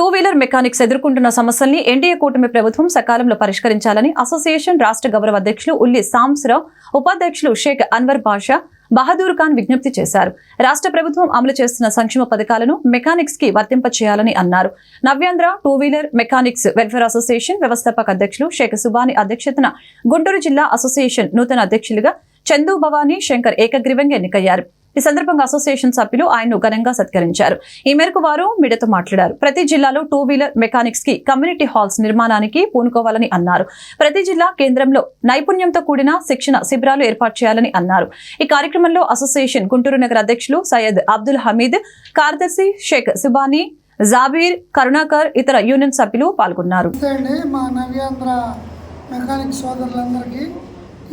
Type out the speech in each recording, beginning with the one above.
Two wheeler mechanics ఎదుర్కొంటున్న సమస్యల్ని NDA కూటమి ప్రభుత్వం సకాలంలో పరిష్కరించాలని అసోసియేషన్ రాష్ట్ర గౌరవ అధ్యక్షులు ఉల్లి సాంబశివరావు, ఉపాధ్యక్షులు షేక్ అన్వర్ బాషా, బహదూర్ ఖాన్ విజ్ఞప్తి చేశారు. రాష్ట్ర ప్రభుత్వం అమలు చేస్తున్న సంక్షేమ పథకాలను మెకానిక్స్ కి వర్తింపచేయాలని అన్నారు. Navyandhra two wheeler mechanics welfare association వ్యవస్థాపక అధ్యక్షులు షేక్ సుబాని అధ్యక్షతన గుంటూరు జిల్లా అసోసియేషన్ నూతన అధ్యక్షులుగా చందు భవానీ శంకర్ ఏకగ్రీవంగా ఎన్నికయ్యారు. ఈ సందర్భంగా అసోసియేషన్ సభ్యులు ఆయన్ను ఘనంగా సత్కరించారు. ఈ మేరకు వారు మీడియాతో మాట్లాడారు. ప్రతి జిల్లాలో టూ వీలర్ మెకానిక్స్ కి కమ్యూనిటీ హాల్స్ నిర్మాణానికి పూనుకోవాలని అన్నారు. ప్రతి జిల్లా కేంద్రంలో నైపుణ్యంతో కూడిన శిక్షణ శిబిరాలు ఏర్పాటు చేయాలని అన్నారు. ఈ కార్యక్రమంలో అసోసియేషన్ గుంటూరు నగర అధ్యక్షులు సయ్యద్ అబ్దుల్ హమీద్, కార్యదర్శి షేక్ సుబానీ, జాబీర్, కరుణాకర్, ఇతర యూనియన్ సభ్యులు పాల్గొన్నారు.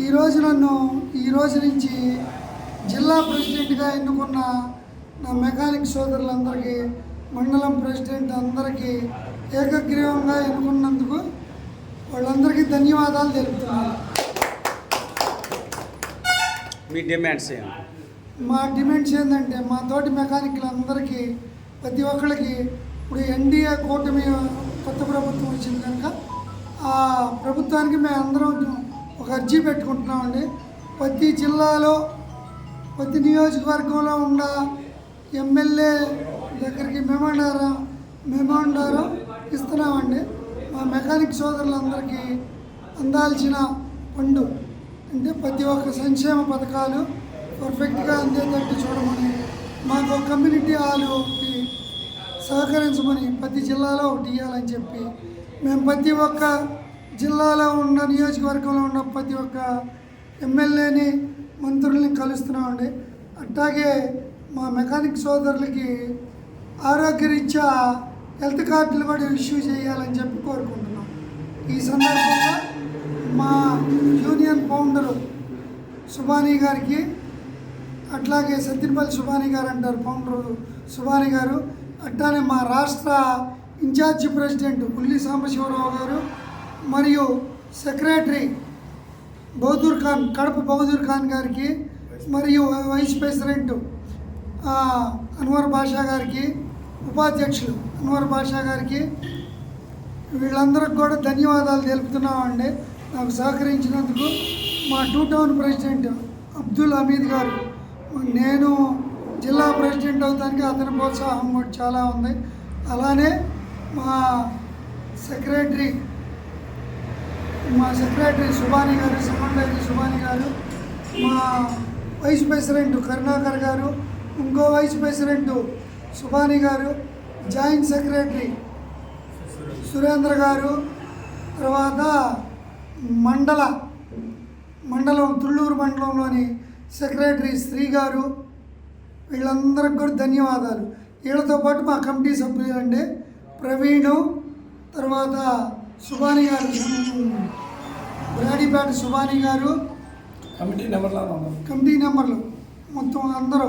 ఈ రోజు నుంచి జిల్లా ప్రెసిడెంట్గా ఎన్నుకున్న నా మెకానిక్ సోదరులందరికీ, మండలం ప్రెసిడెంట్ అందరికీ ఏకగ్రీవంగా ఎన్నుకున్నందుకు వాళ్ళందరికీ ధన్యవాదాలు తెలుపుతున్నాను. మా డిమాండ్స్ ఏంటంటే, మా తోటి మెకానిక్లందరికీ ప్రతి ఒక్కరికి ఇప్పుడు ఎన్డీఏ కూటమి కొత్త ప్రభుత్వం వచ్చింది కనుక ఆ ప్రభుత్వానికి మేము అందరం ఒక అర్జీ పెట్టుకుంటున్నామండి. ప్రతి జిల్లాలో ప్రతి నియోజకవర్గంలో ఉన్న ఎమ్మెల్యే దగ్గరికి మెమోండారం ఇస్తున్నామండి. మా మెకానిక్ సోదరులందరికీ అందాల్సిన ఫండు అంటే ప్రతి ఒక్క సంక్షేమ పథకాలు పర్ఫెక్ట్గా అందేటట్టు చూడమని, మాకు కమ్యూనిటీ హాలు సహకరించమని ప్రతి జిల్లాలో ఒకటి ఇవ్వాలని చెప్పి మేము ప్రతి ఒక్క జిల్లాలో ఉన్న నియోజకవర్గంలో ఉన్న ప్రతి ఒక్క ఎమ్మెల్యేని, మంత్రుల్ని కలుస్తున్నామండి. అట్లాగే మా మెకానిక్ సోదరులకి ఆరోగ్యరీత్యా హెల్త్ కార్డులు కూడా ఇష్యూ చేయాలని చెప్పి కోరుకుంటున్నాం. ఈ సందర్భంగా మా యూనియన్ ఫౌండరు సుబానీ గారికి, అట్లాగే సత్యనపల్లి సుబానీ గారు అంటారు ఫౌండరు సుబానీ గారు, అట్లానే మా రాష్ట్ర ఇన్ఛార్జి ప్రెసిడెంట్ ఉల్లి సాంబశివరావు గారు, మరియు సెక్రటరీ బహదూర్ ఖాన్, కడప బహదూర్ ఖాన్ గారికి, మరియు వైస్ ప్రెసిడెంట్ అన్వర్ బాషా గారికి, ఉపాధ్యక్షులు అన్వర్ బాషా గారికి, వీళ్ళందరికి కూడా ధన్యవాదాలు తెలుపుతున్నామండి నాకు సహకరించినందుకు. మా two town president Abdul Hamid గారు, నేను జిల్లా ప్రెసిడెంట్ అవుతానికి అతని ప్రోత్సాహం కూడా చాలా ఉంది. అలానే మా సెక్రటరీ సుబానీ గారు, సమన్వయకి సుబానీ గారు, మా వైస్ ప్రెసిడెంట్ కరుణాకర్ గారు, ఇంకో వైస్ ప్రెసిడెంట్ సుబానీ గారు, జాయింట్ సెక్రటరీ సురేంద్ర గారు, తర్వాత మండలం తుళ్ళూరు మండలంలోని సెక్రటరీ శ్రీ గారు, వీళ్ళందరికి కూడా ధన్యవాదాలు. వీళ్ళతో పాటు మా కమిటీ సభ్యులు అండి ప్రవీణు, తర్వాత సుబానీ గారు, బ్రాడీపేట సుబానీ గారు, కమిటీ నెంబర్లు మొత్తం అందరూ